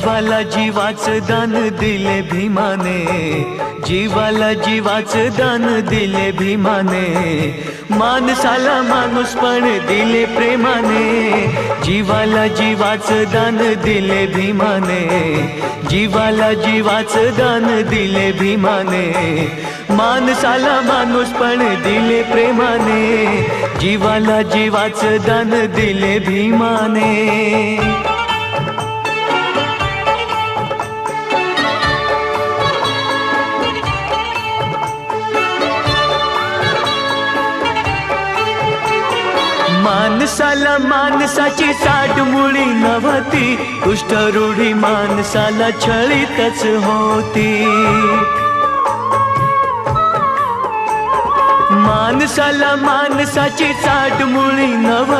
जीवाला जीवाचं दान दिले भीमाने, जीवाला जीवाचं दान दिले भीमाने, माणसाला माणूसपण दिले प्रेमाने, जीवाला जीवाचं दान दिले भीमाने, जीवाला जीवाचं दान दिले भीमाने, माणसाला माणूसपण दिले प्रेमाने, जीवाला जीवाचं दान दिले भीमाने। माणसाला माणसाची साठ मुळी नव्हती, कुष्ठरूढी माणसाला छळीतच होती, माणसाला माणसाची साठ मुळी नव्हती।